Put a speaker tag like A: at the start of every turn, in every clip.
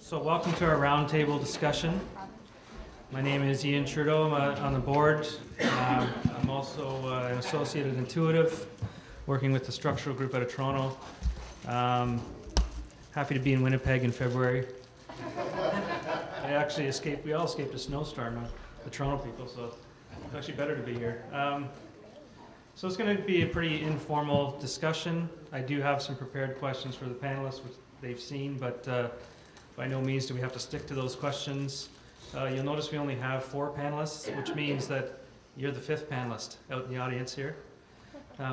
A: So welcome to our roundtable discussion. My name is Ian Trudeau. I'm on the board. I'm also an associate at Intuitive, working with the structural group out of Toronto. Happy to be in Winnipeg in February. I actually escaped, we all escaped a snowstorm, the Toronto people, so it's actually better to be here. So it's going to be a pretty informal discussion. I do have some prepared questions for the panelists, which they've seen, but by no means do we have to stick to those questions. You'll notice we only have 4 panelists, which means that you're the 5th panelist out in the audience here.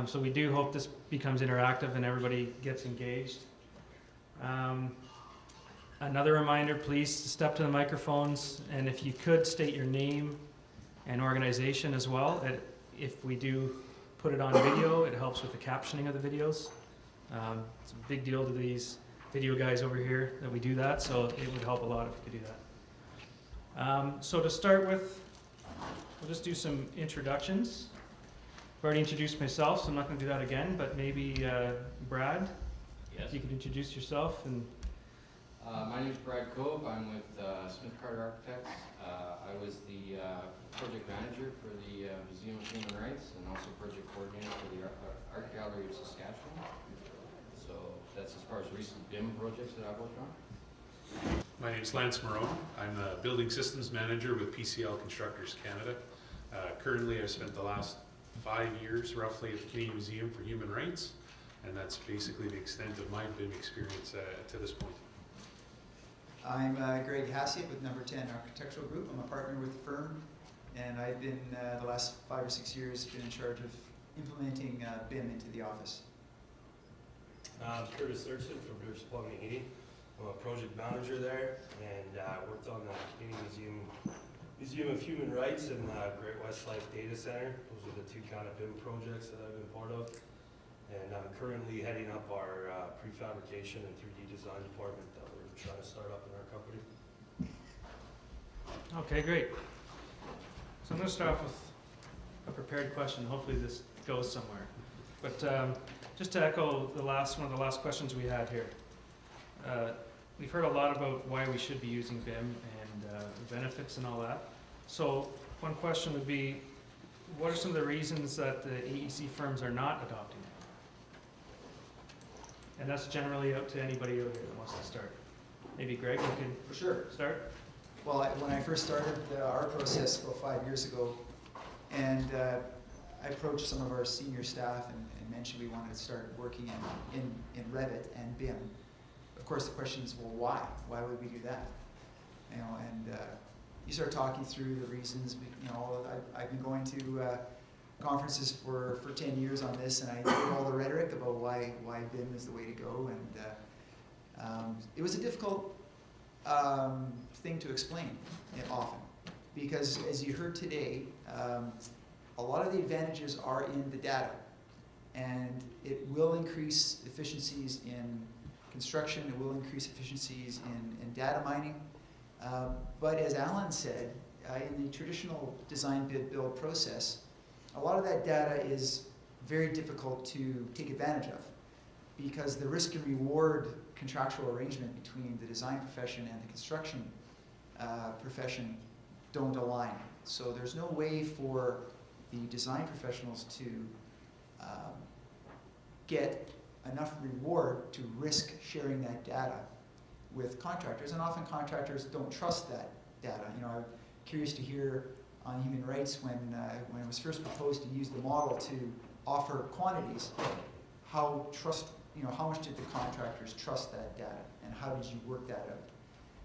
A: So we do hope this becomes interactive and everybody gets engaged. Another reminder, please step to the microphones, and if you could state your name and organization as well. If we do put it on video, it helps with the captioning of the videos. It's a big deal to these video guys over here that we do that, so it would help a lot if we could do that. So to start with, we'll just do some introductions. I've already introduced myself, so I'm not going to do that again, but maybe Brad,
B: yes.
A: If you could introduce yourself. And
B: my name is Bradford Cove. I'm with Smith Carter Architects. I was the project manager for the Museum of Human Rights and also project coordinator for the Art Gallery of Saskatchewan. So that's as far as recent BIM projects that I've worked on.
C: My name is Lance Marone. I'm the Building Systems Manager with PCL Constructors Canada. Currently, I've spent the last 5 years roughly at the Canadian Museum for Human Rights, and that's basically the extent of my BIM experience to this point.
D: I'm Greg Hassiett with Number 10 Architectural Group. I'm a partner with the firm, and I've been, the last 5 or 6 years, been in charge of implementing BIM into the office.
E: Curtis Thurston from Bruce Plumbing and Heating. I'm a project manager there, and worked on the Canadian Museum of Human Rights and Great West Life Data Center. Those are the 2 kind of BIM projects that I've been part of. And I'm currently heading up our prefabrication and 3D design department that we're trying to start up in our company.
A: okay, great. So I'm going to start off with a prepared question. Hopefully this goes somewhere. But just to echo one of the last questions we had here. We've heard a lot about why we should be using BIM and the benefits and all that. So one question would be, what are some of the reasons that the AEC firms are not adopting it? And that's generally up to anybody out here that wants to start. Maybe Greg, you can
D: For sure.
A: start.
D: Well, when I first started our process about 5 years ago, and I approached some of our senior staff and mentioned we wanted to start working in Revit and BIM. Of course, the question is, well, why? Why would we do that? You know, and you start talking through the reasons. You know, I've been going to conferences for 10 years on this, and I heard all the rhetoric about why BIM is the way to go, and it was a difficult thing to explain often, because as you heard today, a lot of the advantages are in the data, and it will increase efficiencies in construction, it will increase efficiencies in data mining, but as Alan said, in the traditional design bid build process, a lot of that data is very difficult to take advantage of, because the risk and reward contractual arrangement between the design profession and the construction profession don't align. So there's no way for the design professionals to get enough reward to risk sharing that data with contractors, and often contractors don't trust that data. You know, I'm curious to hear on human rights when it was first proposed to use the model to offer quantities, how much did the contractors trust that data, and how did you work that out?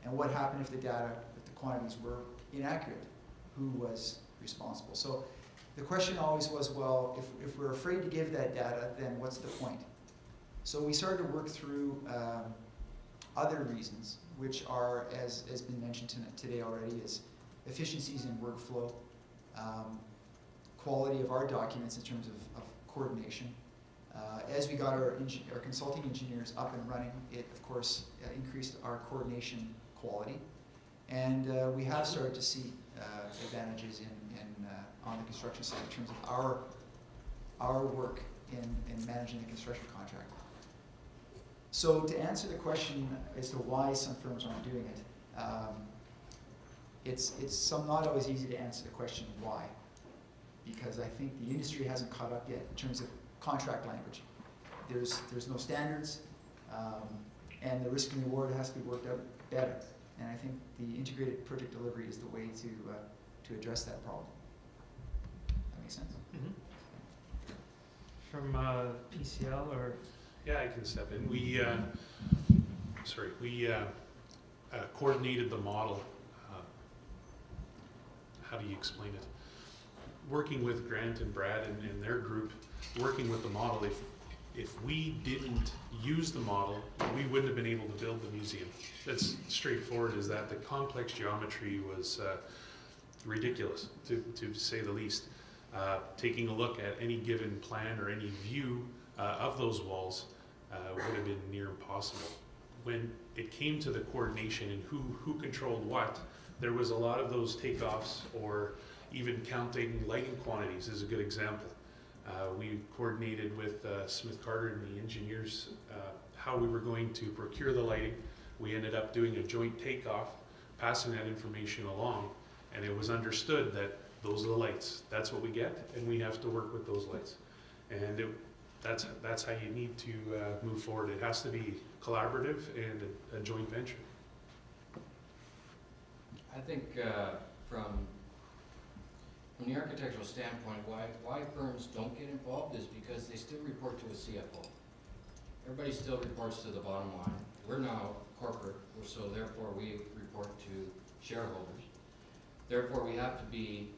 D: And what happened if the quantities were inaccurate? Who was responsible? So the question always was, well, if we're afraid to give that data, then what's the point? So we started to work through other reasons, which are, as has been mentioned today already, is efficiencies in workflow, quality of our documents in terms of coordination. As we got our consulting engineers up and running, it of course increased our coordination quality, and we have started to see advantages on the construction side in terms of our work in managing the construction contract. So to answer the question as to why some firms aren't doing it, it's not always easy to answer the question why, because I think the industry hasn't caught up yet in terms of contract language. There's no standards, and the risk and reward has to be worked out better. And I think the integrated project delivery is the way to address that problem. That makes sense?
A: From PCL or
C: Yeah, I can step in. We coordinated the model. How do you explain it? Working with Grant and Brad and their group, working with the model, if we didn't use the model, we wouldn't have been able to build the museum. That's straightforward as that. The complex geometry was ridiculous, to say the least. Taking a look at any given plan or any view of those walls would have been near impossible. When it came to the coordination and who controlled what, there was a lot of those takeoffs, or even counting lighting quantities is a good example. We coordinated with Smith Carter and the engineers how we were going to procure the lighting. We ended up doing a joint takeoff, passing that information along, and it was understood that those are the lights. That's what we get, and we have to work with those lights. And that's how you need to move forward. It has to be collaborative and a joint venture.
B: I think from the architectural standpoint, why firms don't get involved is because they still report to a CFO. Everybody still reports to the bottom line. We're now corporate, so therefore we report to shareholders. Therefore we have to be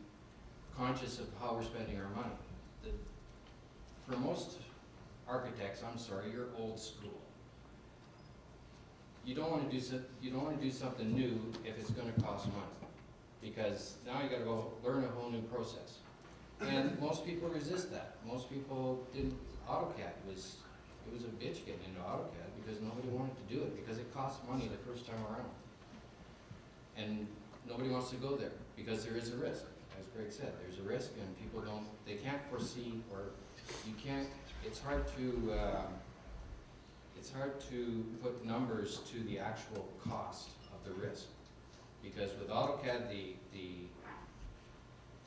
B: conscious of how we're spending our money. For most architects, I'm sorry, you're old school. You don't want to do something new if it's going to cost money, because now you got to go learn a whole new process. And most people resist that. Most people didn't. AutoCAD was a bitch getting into AutoCAD because nobody wanted to do it because it costs money the first time around, and nobody wants to go there because there is a risk. As Greg said, there's a risk, and people they can't foresee, or you can't. It's hard to put numbers to the actual cost of the risk, because with AutoCAD the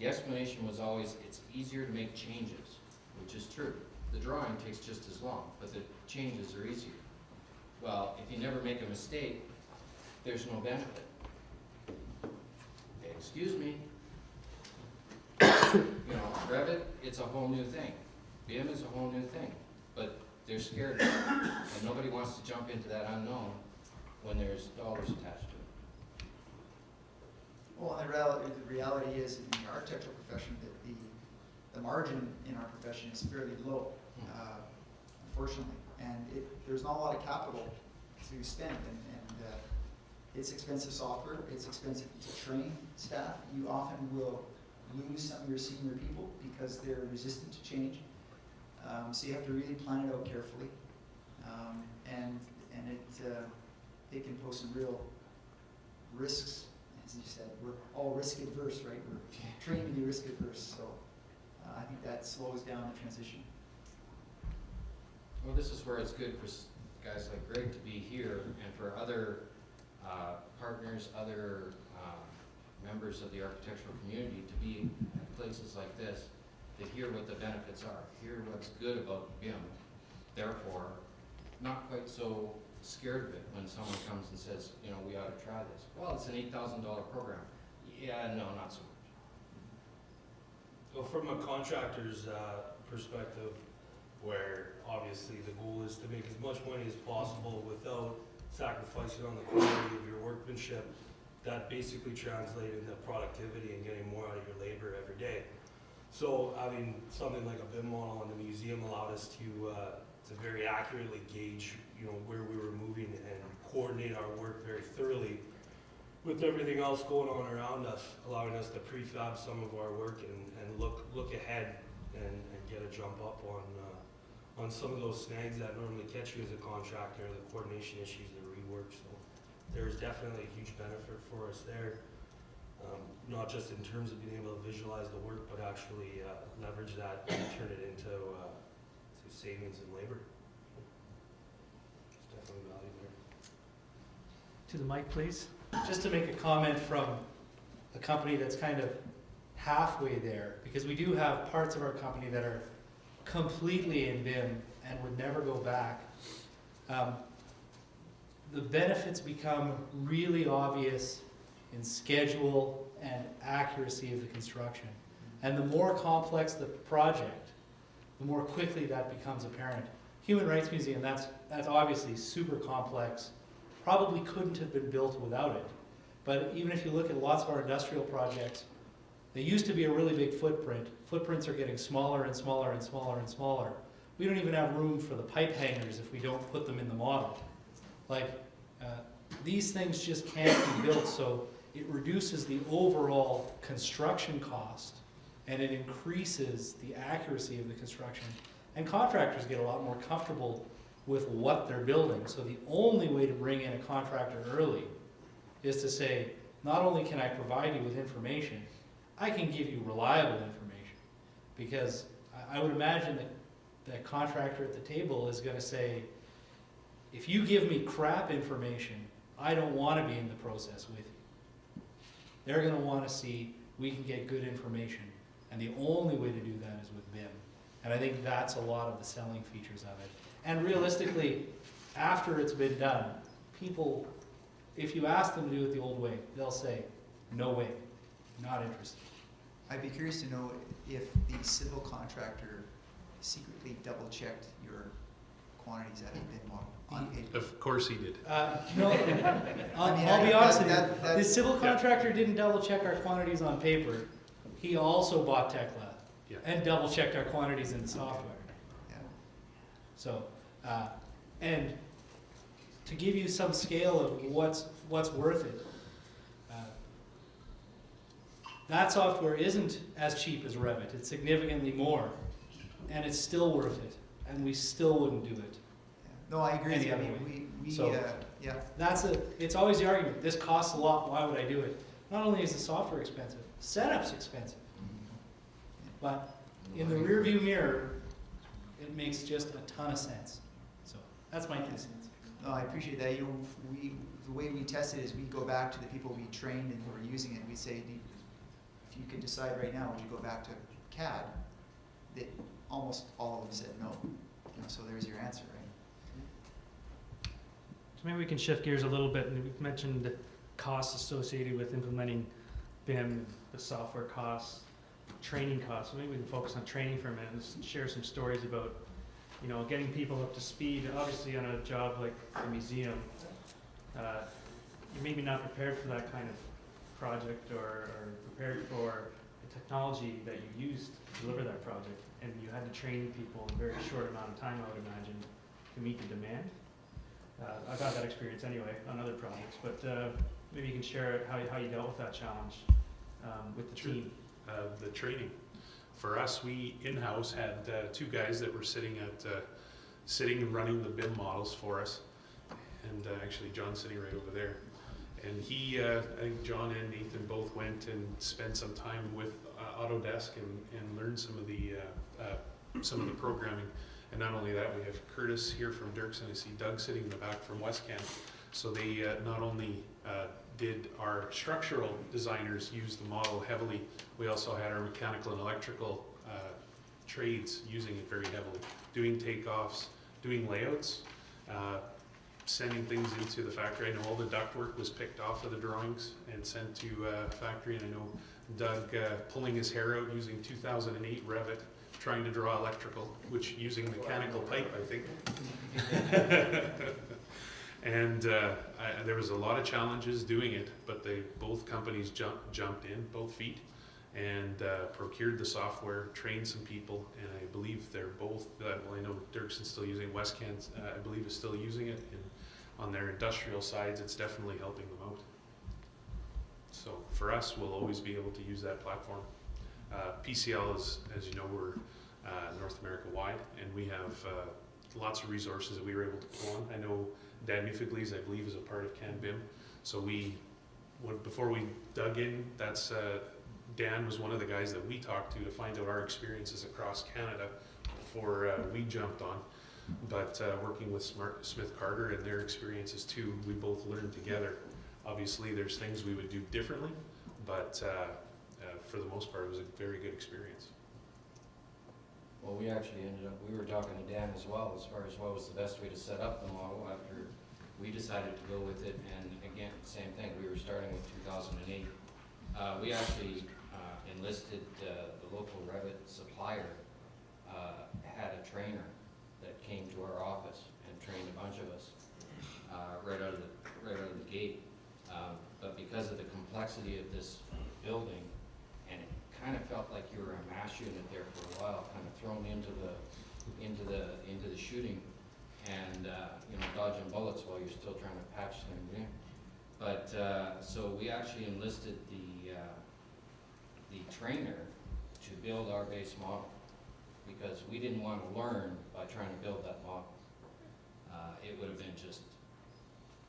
B: explanation was always it's easier to make changes, which is true. The drawing takes just as long, but the changes are easier. Well, if you never make a mistake, there's no benefit. Okay, excuse me. Revit, it's a whole new thing. BIM is a whole new thing, but they're scared of it, and nobody wants to jump into that unknown when there's dollars attached to it.
D: Well, the reality is in the architectural profession that the margin in our profession is fairly low, unfortunately, and there's not a lot of capital to spend, and it's expensive software, it's expensive to train staff. You often will lose some of your senior people because they're resistant to change. So you have to really plan it out carefully, and it can pose some real risks. As you said, we're all risk adverse, right? We're trained to be risk adverse, so I think that slows down the transition.
B: Well, this is where it's good for guys like Greg to be here, and for other partners, other members of the architectural community to be at places like this, to hear what the benefits are, hear what's good about BIM, therefore not quite so scared of it when someone comes and says, we ought to try this. Well, it's an $8,000 program. Yeah, no, not so much.
E: So from a contractor's perspective, where obviously the goal is to make as much money as possible without sacrificing on the quality of your workmanship, that basically translates into productivity and getting more out of your labor every day. So having something like a BIM model in the museum allowed us to very accurately gauge, where we were moving and coordinate our work very thoroughly with everything else going on around us, allowing us to prefab some of our work and look ahead and get a jump up on some of those snags that normally catch you as a contractor, the coordination issues, the rework. So there's definitely a huge benefit for us there. Not just in terms of being able to visualize the work, but actually leverage that and turn it into savings in labor. It's definitely value there.
A: To the mic, please.
F: Just to make a comment from a company that's kind of halfway there, because we do have parts of our company that are completely in BIM and would never go back. The benefits become really obvious in schedule and accuracy of the construction. And the more complex the project, the more quickly that becomes apparent. Human Rights Museum, that's obviously super complex, probably couldn't have been built without it. But even if you look at lots of our industrial projects, they used to be a really big footprint. Footprints are getting smaller and smaller and smaller and smaller. We don't even have room for the pipe hangers if we don't put them in the model. Like, these things just can't be built, so it reduces the overall construction cost and it increases the accuracy of the construction. And contractors get a lot more comfortable with what they're building. So the only way to bring in a contractor early is to say, not only can I provide you with information, I can give you reliable information. Because I would imagine that the contractor at the table is gonna say, if you give me crap information, I don't wanna be in the process with you. They're gonna wanna see we can get good information. And the only way to do that is with BIM. And I think that's a lot of the selling features of it. And realistically, after it's been done, people, if you ask them to do it the old way, they'll say, no way, not interested.
D: I'd be curious to know if the civil contractor secretly double-checked your quantities that have been on paper.
C: Of course he did.
F: No,
D: I mean,
F: I'll be honest with you.
D: that-
F: The civil contractor didn't double check our quantities on paper. He also bought TechLab
C: Yeah.
F: and double checked our quantities in the software.
D: Yeah.
F: So, and to give you some scale of what's worth it, that software isn't as cheap as Revit. It's significantly more, and it's still worth it, and we still wouldn't do it.
D: No, I agree with
F: Any
D: you. I
F: other
D: mean, we
F: So-
D: yeah.
F: It's always the argument, this costs a lot, why would I do it? Not only is the software expensive, setup's expensive. But in the rear view mirror, it makes just a ton of sense. So that's my 2 cents.
D: No, I appreciate that. You know, the way we test it is we go back to the people we trained and who are using it. We say, if you could decide right now, would you go back to CAD? That almost all of them said no. You know, so there's your answer, right?
A: So maybe we can shift gears a little bit, and we've mentioned the costs associated with implementing BIM, the software costs, training costs. So maybe we can focus on training for a minute and share some stories about, you know, getting people up to speed. Obviously, on a job like the museum, you're maybe not prepared for that kind of project or prepared for the technology that you used to deliver that project, and you had to train people in a very short amount of time, I would imagine, to meet the demand. I've had that experience anyway on other projects, but maybe you can share how you dealt with that challenge with the
C: Sure.
A: team.
C: The training. For us, we in-house had 2 guys that were sitting and running the BIM models for us. And actually John's sitting right over there. And I think John and Nathan both went and spent some time with Autodesk and learned some of the programming. And not only that, we have Curtis here from Dirks, and I see Doug sitting in the back from Westcamp. So they not only did our structural designers use the model heavily, we also had our mechanical and electrical trades using it very heavily, doing takeoffs, doing layouts, sending things into the factory. I know all the ductwork was picked off of the drawings and sent to factory, and I know Doug pulling his hair out using 2008 Revit, trying to draw electrical, which using mechanical pipe, I think. And there was a lot of challenges doing it, but both companies jumped in, both feet, and procured the software, trained some people, and I believe they're both, well, I know Dirkson's still using, Westcant, I believe is still using it, and on their industrial sides, it's definitely helping them out. So for us, we'll always be able to use that platform. PCL is, as you know, we're North America wide, and we have lots of resources that we were able to pull on. I know Dan Muffigley's, I believe, is a part of CanBIM. So before we dug in, Dan was one of the guys that we talked to find out our experiences across Canada before we jumped on. but working with Smith Carter and their experiences too, we both learned together. Obviously, there's things we would do differently, but for the most part, it was a very good experience.
B: Well, we actually we were talking to Dan as well as far as what was the best way to set up the model after we decided to go with it. And again, same thing, we were starting with 2008. We actually enlisted the local Revit supplier, had a trainer that came to our office and trained a bunch of us right out of the gate. But because of the complexity of this building, and it kind of felt like you were a mass unit there for a while, kind of thrown into the shooting, and you know, dodging bullets while you're still trying to patch things in. But so we actually enlisted the trainer to build our base model, because we didn't want to learn by trying to build that model. It would have been just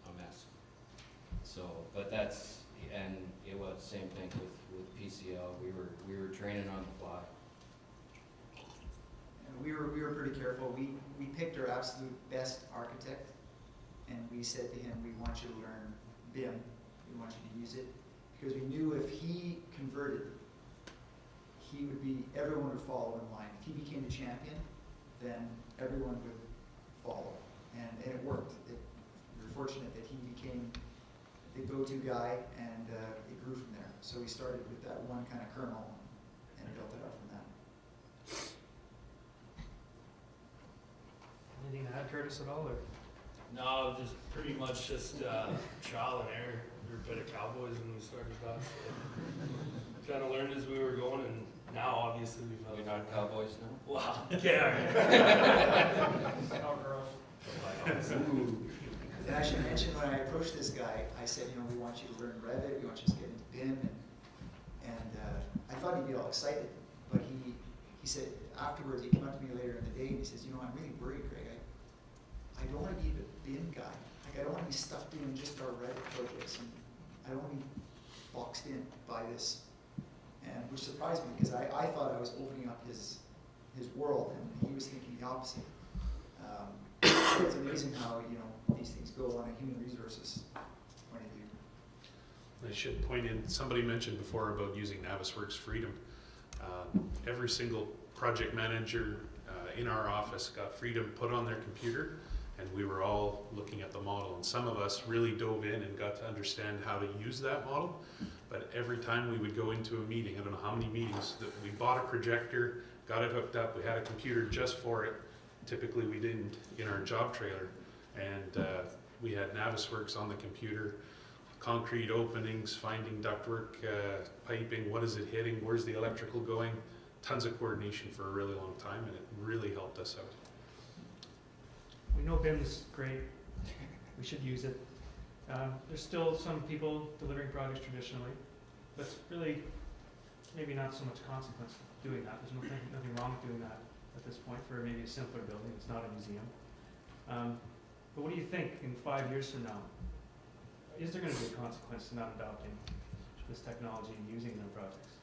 B: a mess. So, but that's, and it was the same thing with PCL. We were training on the fly.
D: And we were pretty careful. We picked our absolute best architect, and we said to him, we want you to learn BIM. We want you to use it, because we knew if he converted, everyone would follow in line. If he became the champion, then everyone would follow. And it worked. We were fortunate that he became the go-to guy, and it grew from there. So we started with that one kind of kernel and built it up from that.
A: Anything to add, Curtis, at all? Or?
E: No, just pretty much just trial and error. We were a bit of cowboys when we started that. So kind of learned as we were going, and now obviously we've had.
B: We're not cowboys now.
E: Wow. Yeah.
A: Cowgirls.
D: And I should mention, when I approached this guy, I said, you know, we want you to learn Revit, we want you to get into BIM, and I thought he'd be all excited, but he said afterwards, he came up to me later in the day and he says, you know, I'm really worried, Greg. I don't want to be the BIM guy. Like, I don't want to be stuck doing just our Revit projects, and I don't want to be boxed in by this, and which surprised me, because I thought I was opening up his world, and he was thinking the opposite. So it's amazing how, you know, these things go on a human resources point of view.
C: I should point in, somebody mentioned before about using Navisworks Freedom. Every single project manager in our office got Freedom put on their computer, and we were all looking at the model. And some of us really dove in and got to understand how to use that model. But every time we would go into a meeting, I don't know how many meetings, that we bought a projector, got it hooked up, we had a computer just for it. Typically we didn't in our job trailer, and we had Navisworks on the computer, concrete openings, finding ductwork, piping, what is it hitting, where's the electrical going, tons of coordination for a really long time, and it really helped us out.
A: We know BIM's great. We should use it. There's still some people delivering projects traditionally, but it's really maybe not so much consequence doing that. There's nothing wrong with doing that at this point for maybe a simpler building. It's not a museum. But what do you think in 5 years from now? Is there going to be a consequence to not adopting this technology and using their projects?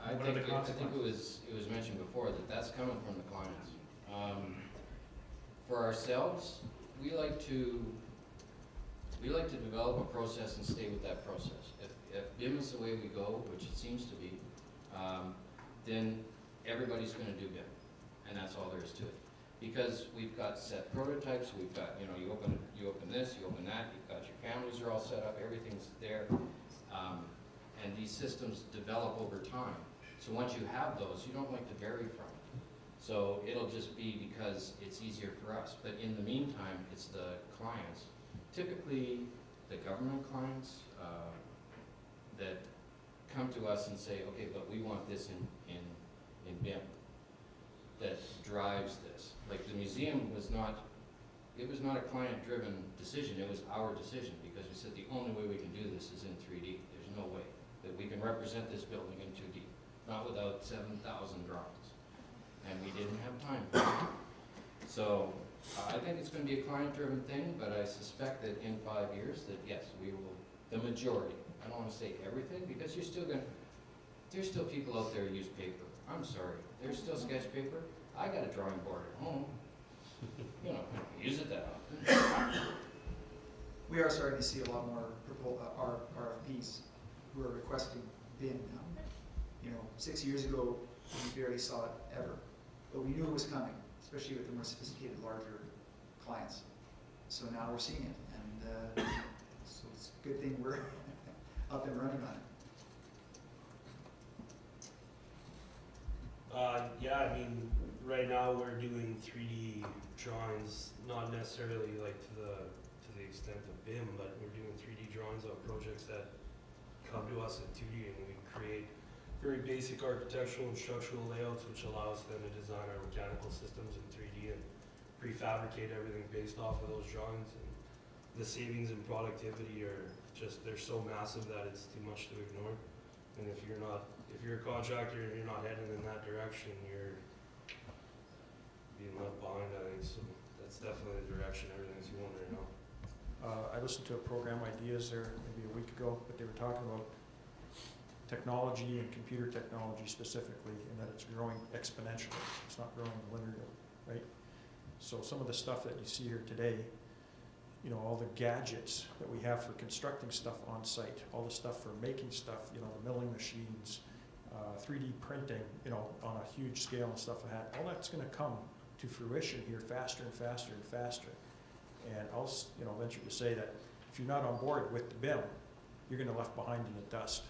B: I think it was mentioned before that that's coming from the clients. For ourselves, we like to develop a process and stay with that process. If BIM is the way we go, which it seems to be, then everybody's going to do BIM, and that's all there is to it. Because we've got set prototypes, we've got, you know, you open this, you open that, you've got your families are all set up, everything's there, and these systems develop over time. So once you have those, you don't like to vary from it. So it'll just be because it's easier for us. But in the meantime, it's the clients, typically the government clients, that come to us and say, okay, but we want this in BIM. That drives this. Like the museum was not a client-driven decision, it was our decision, because we said the only way we can do this is in 3D. There's no way that we can represent this building in 2D, not without 7,000 drawings. And we didn't have time for it. So I think it's going to be a client-driven thing, but I suspect that in 5 years that yes, we will, the majority, I don't want to say everything, because there's still people out there who use paper. I'm sorry, there's still sketch paper. I got a drawing board at home. You know, use it that often.
D: We are starting to see a lot more RFPs who are requesting BIM now. You know, 6 years ago, we barely saw it ever, but we knew it was coming, especially with the more sophisticated, larger clients. So now we're seeing it, and so it's a good thing we're up and running on it.
E: Yeah, I mean, right now we're doing 3D drawings, not necessarily like to the extent of BIM, but we're doing 3D drawings on projects that come to us in 2D, and we create very basic architectural and structural layouts, which allows them to design our mechanical systems in 3D and prefabricate everything based off of those drawings. And the savings in productivity are just, they're so massive that it's too much to ignore. And if you're a contractor and you're not heading in that direction, you're being left behind, I think. So that's definitely the direction everything's going right now.
G: I listened to a program Ideas there maybe a week ago, but they were talking about technology and computer technology specifically, and that it's growing exponentially. It's not growing linearly, right? So some of the stuff that you see here today, you know, all the gadgets that we have for constructing stuff on site, all the stuff for making stuff, you know, the milling machines, 3D printing, you know, on a huge scale and stuff like that, all that's gonna come to fruition here faster and faster and faster. And I'll, you know, venture to say that if you're not on board with the BIM, you're gonna left behind in the dust.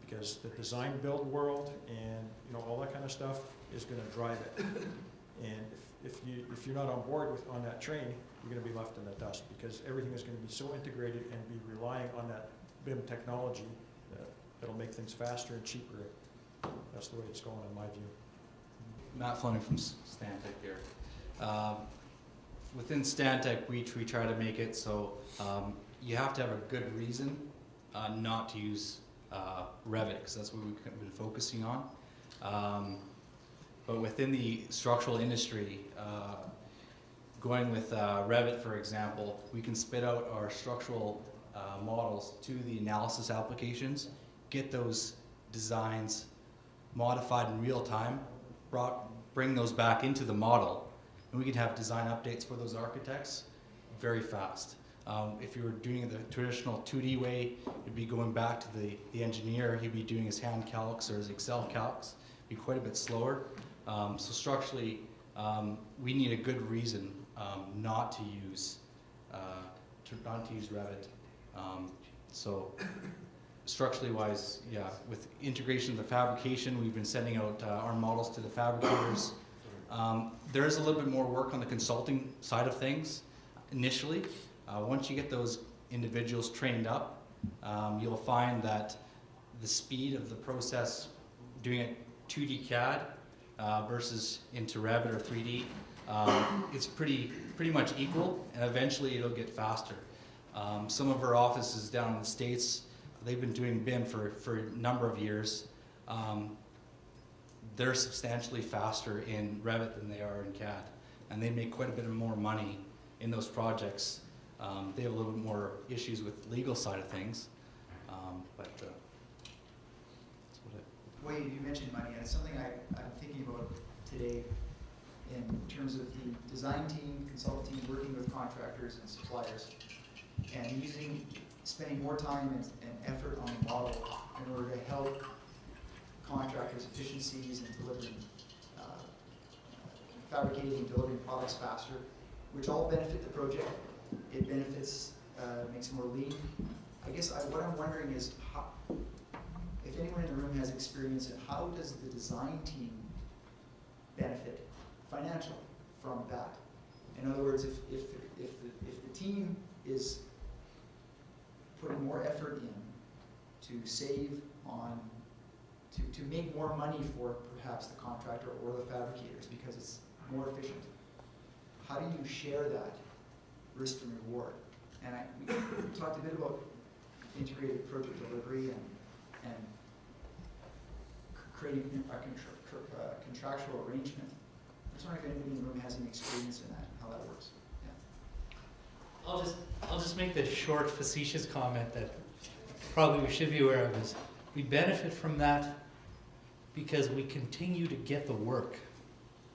G: Because the design build world and, you know, all that kind of stuff is gonna drive it. And if you're not on board on that train, you're gonna be left in the dust, because everything is gonna be so integrated and be relying on that BIM technology that'll make things faster and cheaper. That's the way it's going in my view.
H: Matt Fleming from Stantec here. Within Stantec, we try to make it so you have to have a good reason not to use Revit, because that's what we've been focusing on. But within the structural industry, going with Revit, for example, we can spit out our structural models to the analysis applications, get those designs modified in real time, bring those back into the model, and we can have design updates for those architects very fast. If you were doing it the traditional 2D way, you'd be going back to the engineer, he'd be doing his hand calcs or his Excel calcs, be quite a bit slower. So structurally, we need a good reason not to use Revit. So structurally wise, yeah, with integration of the fabrication, we've been sending out our models to the fabricators. There is a little bit more work on the consulting side of things initially. Once you get those individuals trained up, you'll find that the speed of the process doing it 2D CAD versus into Revit or 3D, it's pretty much equal, and eventually it'll get faster. Some of our offices down in the States, they've been doing BIM for a number of years. They're substantially faster in Revit than they are in CAD, and they make quite a bit more money in those projects. They have a little bit more issues with the legal side of things, but that's what
D: Wade, you mentioned money, and it's something I'm thinking about today in terms of the design team, consult team, working with contractors and suppliers, and spending more time and effort on the model in order to help contractors' efficiencies and delivering, fabricating and delivering products faster, which all benefit the project. It benefits, makes it more lean. I guess what I'm wondering is, if anyone in the room has experience in how does the design team benefit financially from that? In other words, if the team is putting more effort in to save on, to make more money for perhaps the contractor or the fabricators because it's more efficient, how do you share that risk and reward? And we talked a bit about integrated project delivery and creating a contractual arrangement. I was wondering if anybody in the room has any experience in that, how that works. Yeah.
F: I'll just make this short, facetious comment that probably we should be aware of is we benefit from that because we continue to get the work.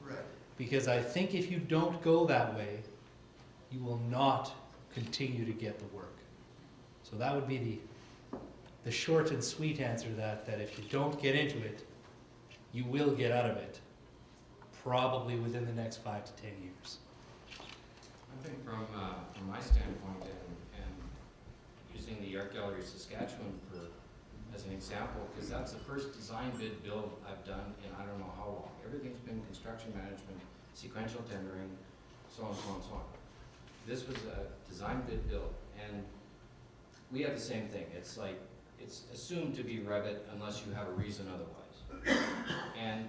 D: Right.
F: Because I think if you don't go that way, you will not continue to get the work. So that would be the short and sweet answer, that if you don't get into it, you will get out of it, probably within the next 5 to 10 years.
B: I think from my standpoint, and using the Art Gallery of Saskatchewan as an example, because that's the first design bid build I've done in I don't know how long. Everything's been construction management, sequential tendering, so on, so on, so on. This was a design bid build, and we have the same thing. It's like, it's assumed to be Revit unless you have a reason otherwise.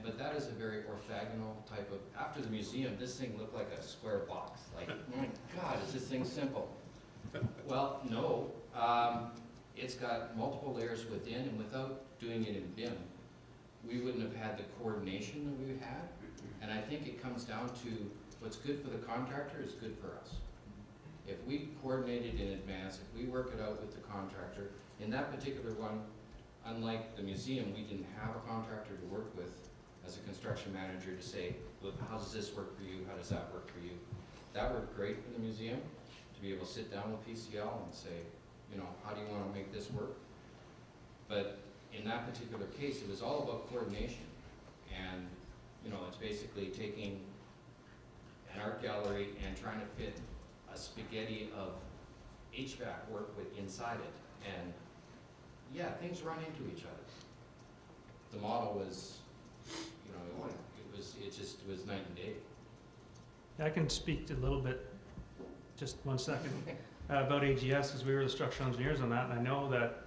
B: But that is a very orthogonal type of, after the museum, this thing looked like a square box. Like, oh my God, is this thing simple? Well, no. It's got multiple layers within, and without doing it in BIM, we wouldn't have had the coordination that we had. And I think it comes down to what's good for the contractor is good for us. If we coordinate it in advance, if we work it out with the contractor, in that particular one, unlike the museum, we didn't have a contractor to work with as a construction manager to say, look, how does this work for you? How does that work for you? That worked great for the museum, to be able to sit down with PCL and say, you know, how do you want to make this work? But in that particular case, it was all about coordination. And, you know, it's basically taking an art gallery and trying to fit a spaghetti of HVAC work inside it. And yeah, things run into each other. The model was, you know, it just was night and day.
A: I can speak a little bit, just 1 second, about AGS, because we were the structural engineers on that, and I know that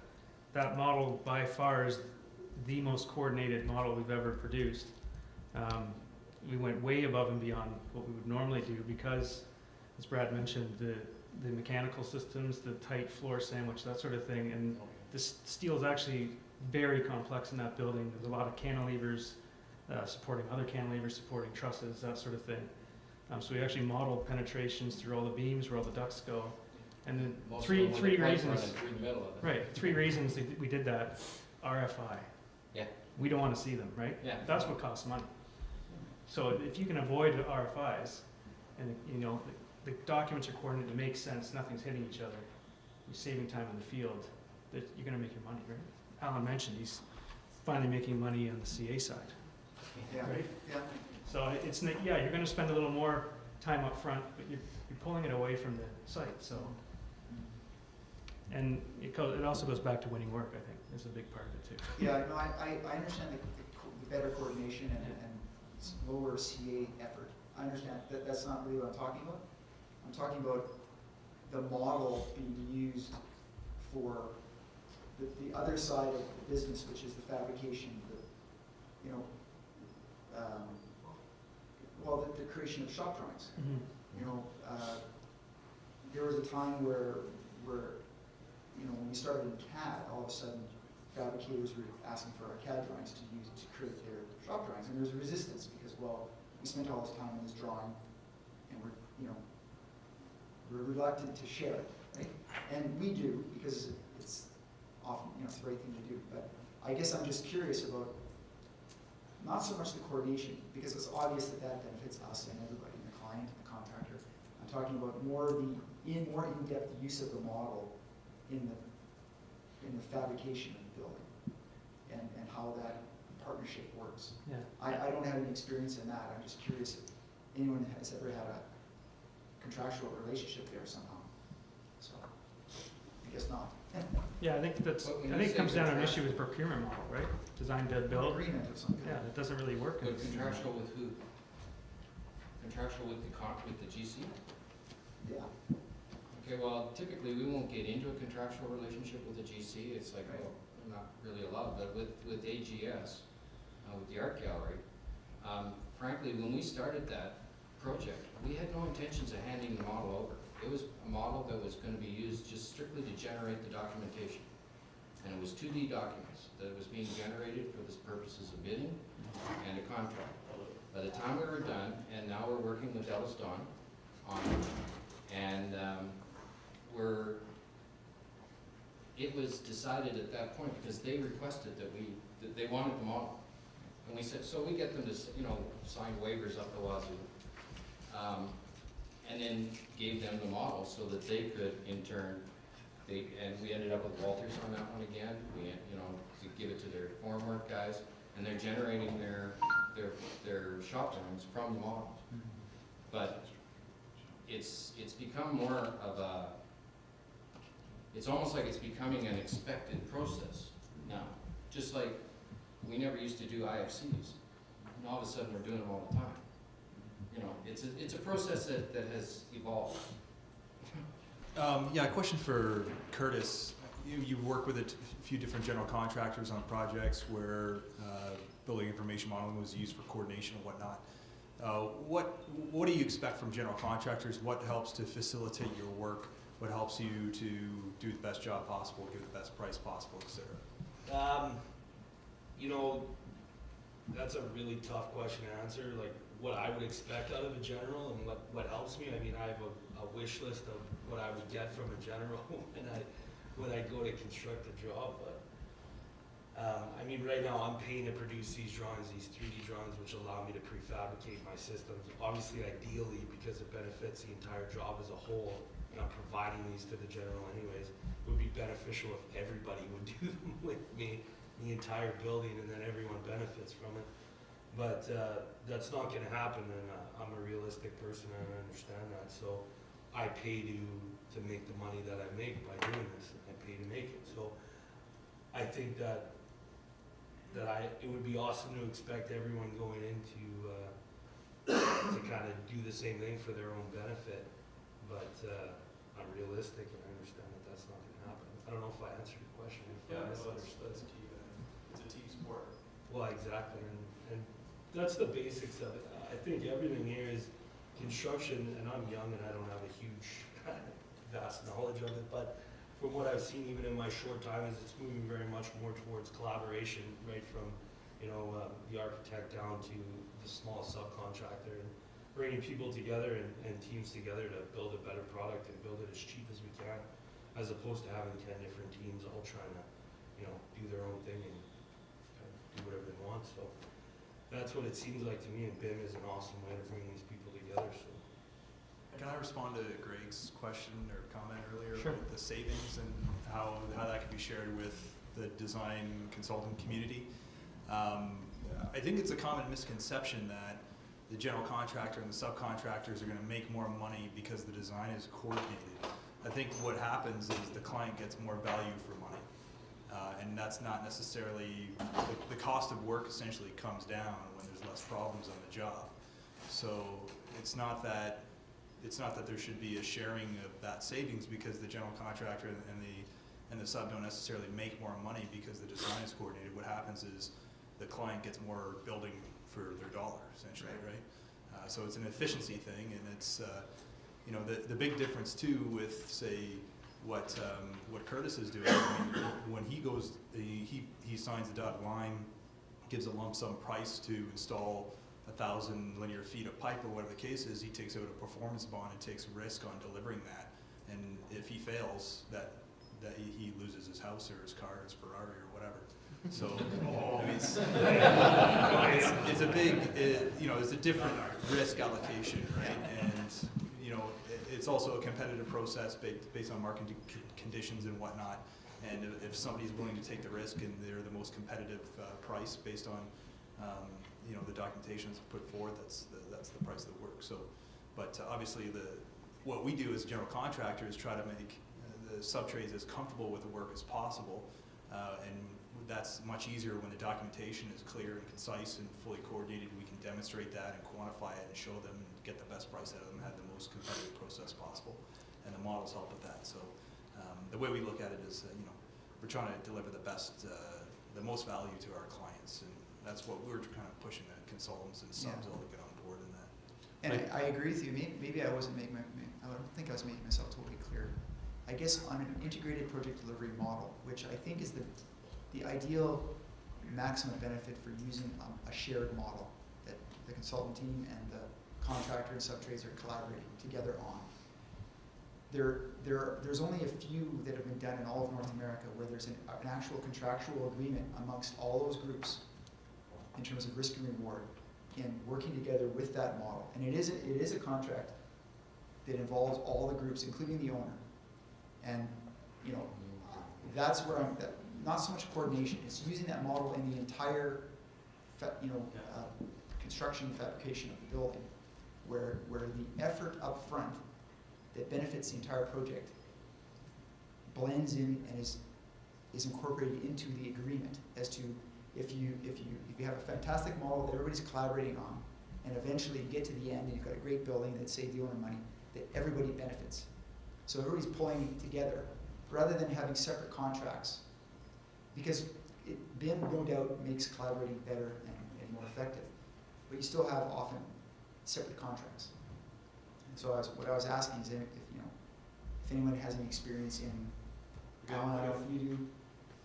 A: that model by far is the most coordinated model we've ever produced. We went way above and beyond what we would normally do because, as Brad mentioned, the mechanical systems, the tight floor sandwich, that sort of thing, and the steel is actually very complex in that building. There's a lot of cantilevers supporting other cantilevers, supporting trusses, that sort of thing. So we actually modeled penetrations through all the beams, where all the ducts go. And then three reasons.
B: Through the middle of it.
A: Right, 3 reasons that we did that. RFI.
B: Yeah.
A: We don't want to see them, right?
B: Yeah.
A: That's what costs money. So if you can avoid RFIs, and you know the documents are coordinated to make sense, nothing's hitting each other, you're saving time in the field, that you're going to make your money, right? Alan mentioned he's finally making money on the CA side.
D: Yeah.
A: Right?
D: Yeah.
A: So it's yeah, you're going to spend a little more time up front, but you're pulling it away from the site. So, and it also goes back to winning work. I think is a big part of it too.
D: Yeah, no, I understand the better coordination and lower CA effort. I understand that that's not really what I'm talking about. I'm talking about the model being used for the other side of the business, which is the fabrication, the creation of shop drawings.
A: Mm-hmm.
D: You know, there was a time where you know, when we started in CAD, all of a sudden fabricators were asking for our CAD drawings to use to create their shop drawings, and there was a resistance because, well, we spent all this time on this drawing, and we're reluctant to share it, right? And we do because it's often, you know, it's the right thing to do. But I guess I'm just curious about not so much the coordination, because it's obvious that that benefits us and everybody, the client, the contractor. I'm talking about more in-depth use of the model in the fabrication of the building and how that partnership works.
A: Yeah.
D: I don't have any experience in that. I'm just curious if anyone has ever had a contractual relationship there somehow. So I guess not.
A: Yeah, I think it comes down to an issue with procurement model, right? Design, build, build.
D: Agreement of some kind.
A: Yeah, it doesn't really work.
B: But contractual with who? Contractual with the GC?
D: Yeah.
B: Okay, well, typically we won't get into a contractual relationship with the GC. It's like, oh, we're not really allowed. But with AGS, with the art gallery, frankly, when we started that project, we had no intentions of handing the model over. It was a model that was going to be used just strictly to generate the documentation. And it was 2D documents that was being generated for the purposes of bidding and a contract. By the time we were done, and now we're working with Ellis Don on it, and it was decided at that point, because they requested that they wanted the model. And we said, so we get them to, you know, sign waivers up the wazoo. and then gave them the model so that they could in turn, and we ended up with Walters on that one again. We, you know, to give it to their formwork guys, and they're generating their shop drawings from the model. But it's become more of a, it's almost like it's becoming an expected process now. Just like we never used to do IFCs, and all of a sudden we're doing them all the time. You know, it's a process that has evolved.
I: Yeah, a question for Curtis. You work with a few different general contractors on projects where building information modeling was used for coordination and whatnot. What do you expect from general contractors? What helps to facilitate your work? What helps you to do the best job possible, give the best price possible, et cetera?
E: You know, that's a really tough question to answer. Like, what I would expect out of a general and what helps me. I mean, I have a wish list of what I would get from a general when I go to construct a job. But I mean, right now I'm paying to produce these drawings, these 3D drawings, which allow me to prefabricate my systems. Obviously, ideally, because it benefits the entire job as a whole, and I'm providing these to the general anyways, it would be beneficial if everybody would do them with me, the entire building, and then everyone benefits from it. But that's not going to happen, and I'm a realistic person, and I understand that. So I pay to make the money that I make by doing this. I pay to make it. So I think that it would be awesome to expect everyone going into to kind of do the same thing for their own benefit. But I'm realistic, and I understand that that's not going to happen. I don't know if I answered your question. If I misunderstood.
I: It's a team sport.
E: Well, exactly, and that's the basics of it. I think everything here is construction, and I'm young and I don't have a huge, vast knowledge of it, but from what I've seen even in my short time is it's moving very much more towards collaboration, right from, you know, the architect down to the small subcontractor, and bringing people together and teams together to build a better product and build it as cheap as we can, as opposed to having 10 different teams all trying to, you know, do their own thing and kind of do whatever they want. So that's what it seems like to me, and BIM is an awesome way to bring these people together. So.
I: Can I respond to Greg's question or comment earlier
A: Sure.
I: about the savings and how that can be shared with the design consultant community? I think it's a common misconception that the general contractor and the subcontractors are going to make more money because the design is coordinated. I think what happens is the client gets more value for money. And that's not necessarily, the cost of work essentially comes down when there's less problems on the job. So it's not that there should be a sharing of that savings because the general contractor and the sub don't necessarily make more money because the design is coordinated. What happens is the client gets more building for their dollar, essentially, right? So it's an efficiency thing, and it's you know, the big difference too with, say, what Curtis is doing. I mean, when he goes, he signs the dotted line, gives a lump sum price to install 1,000 linear feet of pipe or whatever the case is. He takes out a performance bond and takes a risk on delivering that. And if he fails, that he loses his house or his car, or his Ferrari or whatever. So I mean, it's a big, you know, it's a different risk allocation, right? And you know, it's also a competitive process based on market conditions and whatnot. And if somebody's willing to take the risk and they're the most competitive price based on, you know, the documentation that's put forth, that's the price of the work. So, but obviously what we do as a general contractor is try to make the sub-trades as comfortable with the work as possible, and that's much easier when the documentation is clear and concise and fully coordinated. We can demonstrate that and quantify it and show them and get the best price out of them, have the most competitive process possible, and the models help with that. So the way we look at it is, you know, we're trying to deliver the best, the most value to our clients, and that's what we're kind of pushing the consultants and subs all to get on board in that.
D: And I agree with you. Maybe I wasn't making I don't think I was making myself totally clear. I guess on an integrated project delivery model, which I think is the ideal maximum benefit for using a shared model that the consultant team and the contractor and subtrades are collaborating together on. There's only a few that have been done in all of North America where there's an actual contractual agreement amongst all those groups in terms of risk and reward in working together with that model. And it is a contract that involves all the groups, including the owner. And, you know, that's where not so much coordination, it's using that model in the entire, construction fabrication of the building, where the effort up front that benefits the entire project blends in and is incorporated into the agreement as to if you have a fantastic model that everybody's collaborating on, and eventually you get to the end and you've got a great building that saves the owner money, that everybody benefits. So everybody's pulling together rather than having separate contracts, because BIM no doubt makes collaborating better and more effective, but you still have often separate contracts. And so what I was asking is if anyone has any experience in, I don't know if you do,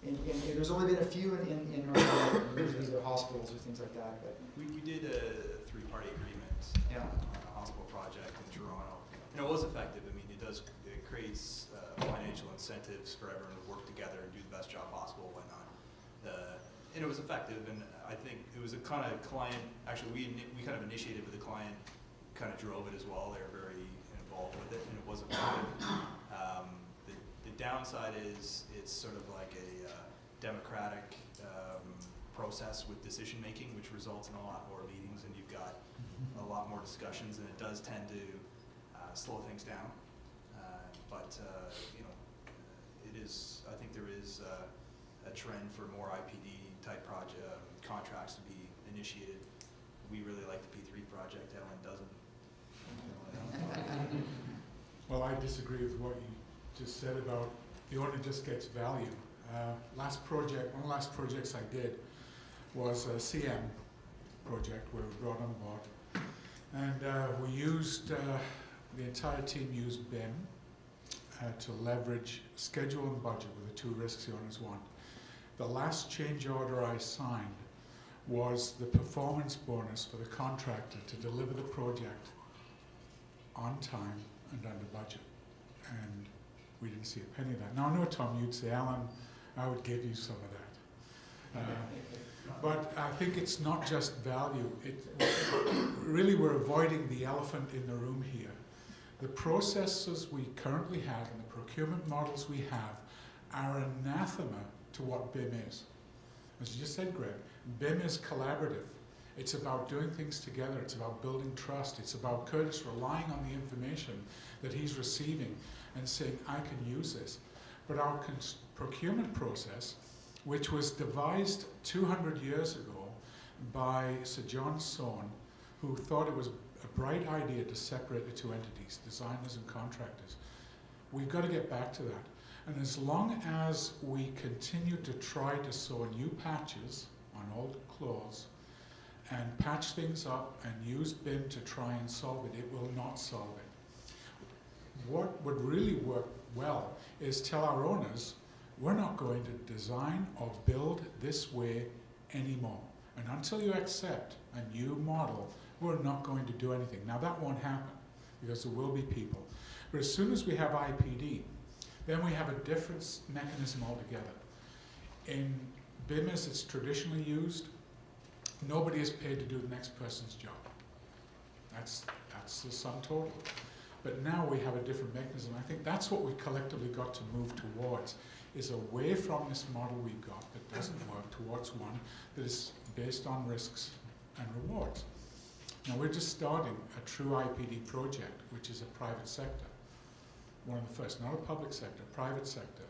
D: and there's only been a few in North, usually they're hospitals or things like that, but
I: We did a three-party agreement
D: Yeah.
I: on a hospital project in Toronto, and it was effective. I mean, it creates financial incentives for everyone to work together and do the best job possible, and whatnot. And it was effective, and I think it was a kind of client. Actually, we kind of initiated, but the client kind of drove it as well. They were very involved with it, and it was effective. The downside is it's sort of like a democratic process with decision making, which results in a lot more meetings, and you've got a lot more discussions, and it does tend to slow things down. It is. I think there is a trend for more IPD type contracts to be initiated. We really like the P3 project. Ellen doesn't.
J: Well, I disagree with what you just said about the owner just gets value. One of the last projects I did was a CM project where we brought on board, and we used the entire team used BIM to leverage schedule and budget with the two risks the owners want. The last change order I signed was the performance bonus for the contractor to deliver the project on time and under budget, and we didn't see a penny of that. Now I know, Tom, you'd say, Alan, I would give you some of that. But I think it's not just value. Really, we're avoiding the elephant in the room here. The processes we currently have and the procurement models we have are anathema to what BIM is. As you just said, Greg, BIM is collaborative. It's about doing things together. It's about building trust. It's about Curtis relying on the information that he's receiving and saying, I can use this. But our procurement process, which was devised 200 years ago by Sir John Soane, who thought it was a bright idea to separate the two entities, designers and contractors. We've got to get back to that. And as long as we continue to try to sew new patches on old clothes and patch things up and use BIM to try and solve it, it will not solve it. What would really work well is tell our owners, we're not going to design or build this way anymore. And until you accept a new model, we're not going to do anything. Now that won't happen because there will be people. But as soon as we have IPD, then we have a different mechanism altogether. In BIM as it's traditionally used, nobody is paid to do the next person's job. That's the sum total. But now we have a different mechanism. I think that's what we've collectively got to move towards, is away from this model we've got that doesn't work towards one that is based on risks and rewards. Now we're just starting a true IPD project, which is a private sector. One of the first, not a public sector, private sector.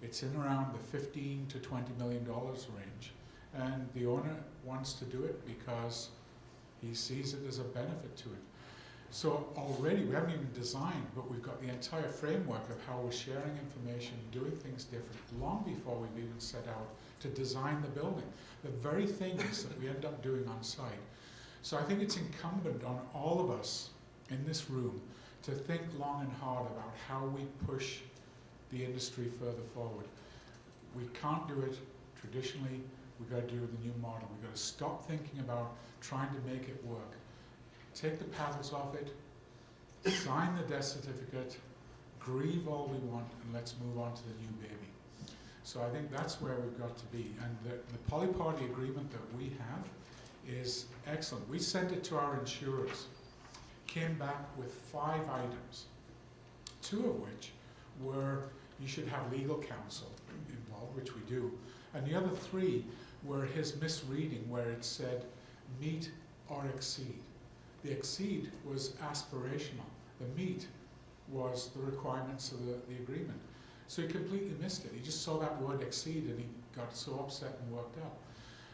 J: It's in around the $15 to $20 million range. And the owner wants to do it because he sees it as a benefit to it. So already, we haven't even designed, but we've got the entire framework of how we're sharing information, doing things different, long before we've even set out to design the building. The very things that we end up doing on site. So I think it's incumbent on all of us in this room to think long and hard about how we push the industry further forward. We can't do it traditionally. We've got to do it with the new model. We've got to stop thinking about trying to make it work. Take the paddles off it, sign the death certificate, grieve all we want, and let's move on to the new baby. So I think that's where we've got to be. And the poly-party agreement that we have is excellent. We sent it to our insurers, came back with 5 items, 2 of which were you should have legal counsel involved, which we do, and the other 3 were his misreading where it said meet or exceed. The exceed was aspirational. The meet was the requirements of the agreement. So he completely missed it. He just saw that word exceed and he got so upset and worked up.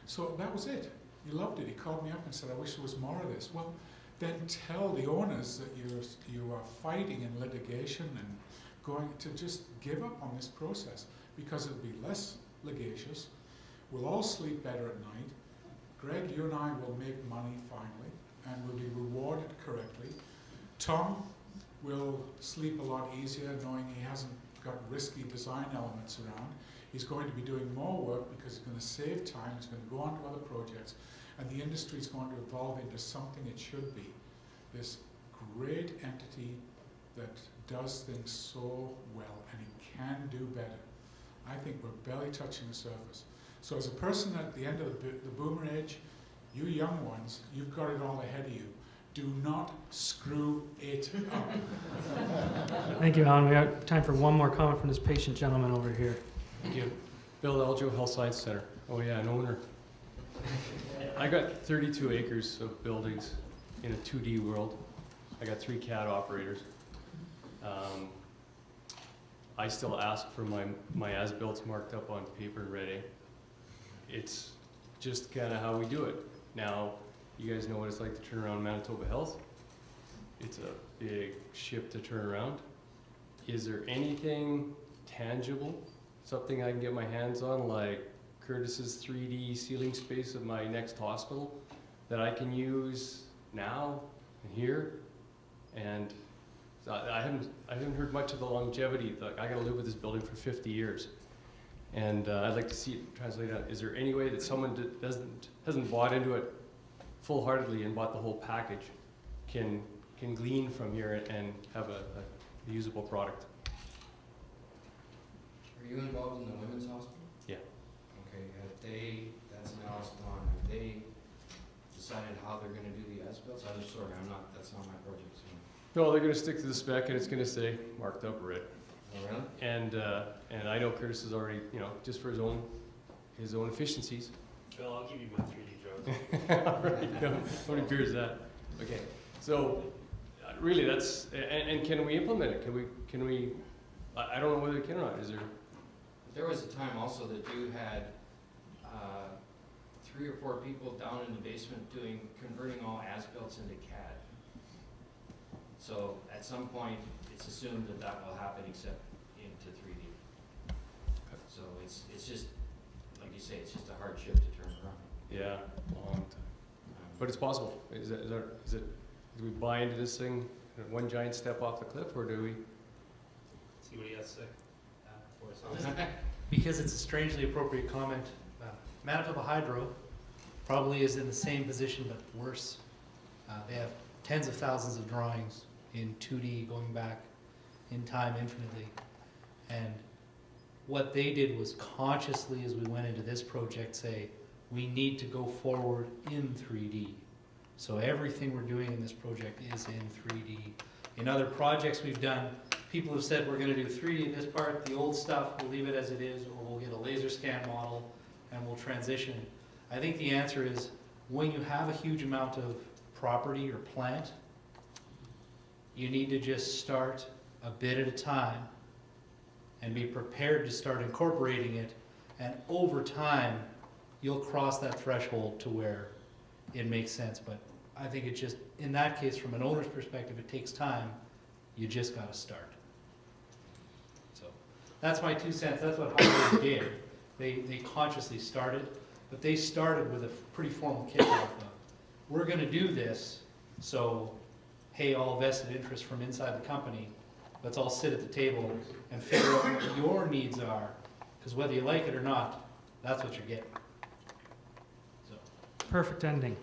J: So that was it. He loved it. He called me up and said, I wish there was more of this. Well, then tell the owners that you are fighting in litigation and going to just give up on this process, because it'll be less litigious. We'll all sleep better at night. Greg, you and I will make money finally, and we'll be rewarded correctly. Tom will sleep a lot easier knowing he hasn't got risky design elements around. He's going to be doing more work because he's going to save time, he's going to go on to other projects, and the industry is going to evolve into something it should be. This great entity that does things so well, and it can do better. I think we're barely touching the surface. So as a person at the end of the boomer age, you young ones, you've got it all ahead of you. Do not screw it up.
A: Thank you, Alan. We have time for one more comment from this patient gentleman over here.
K: Thank you. Bill Eljo, Health Science Center. Oh yeah, an owner. I got 32 acres of buildings in a 2D world. I got 3 CAD operators. I still ask for my as-builts marked up on paper and ready. It's just kind of how we do it. Now, you guys know what it's like to turn around Manitoba Health. It's a big ship to turn around. Is there anything tangible, something I can get my hands on, like Curtis's 3D ceiling space of my next hospital, that I can use now and here? And I haven't heard much of the longevity. Like, I got to live with this building for 50 years. And I'd like to see it translated out. Is there any way that someone hasn't bought into it full-heartedly and bought the whole package can glean from here and have a usable product?
B: Are you involved in the women's hospital?
K: Yeah.
B: Okay, that's now gone, have they decided how they're gonna do the as-bills? I'm sorry, that's not my project, so.
K: No, they're going to stick to the spec, and it's going to say marked up red.
B: Oh, really?
K: And I know Curtis is already, just for his own efficiencies.
E: Bill, I'll give you my 3D drawings.
K: All right, how many beers is that? Okay, so really, that's and can we implement it? Can we? I don't know whether we can or not. Is there?
B: There was a time also that you had 3 or 4 people down in the basement converting all as-built into CAD. So at some point, it's assumed that will happen except into 3D. So it's just, like you say, it's just a hard ship to turn around.
K: Yeah, long time. But it's possible. Is it? Do we buy into this thing, one giant step off the cliff, or do we?
E: See what he has to say.
F: Because it's a strangely appropriate comment, Manitoba Hydro probably is in the same position but worse. They have tens of thousands of drawings in 2D going back in time infinitely. And what they did was consciously, as we went into this project, say, we need to go forward in 3D. So everything we're doing in this project is in 3D. In other projects we've done, people have said we're going to do 3D in this part, the old stuff, we'll leave it as it is, or we'll get a laser scan model and we'll transition. I think the answer is, when you have a huge amount of property or plant, you need to just start a bit at a time and be prepared to start incorporating it, and over time you'll cross that threshold to where it makes sense. But I think it just, in that case, from an owner's perspective, it takes time. You just got to start. So that's my 2 cents. That's what Harvard did. They consciously started, but they started with a pretty formal kickoff of, we're going to do this, so hey, all vested interest from inside the company, let's all sit at the table and figure out what your needs are, because whether you like it or not, that's what you're getting. So.
A: Perfect ending.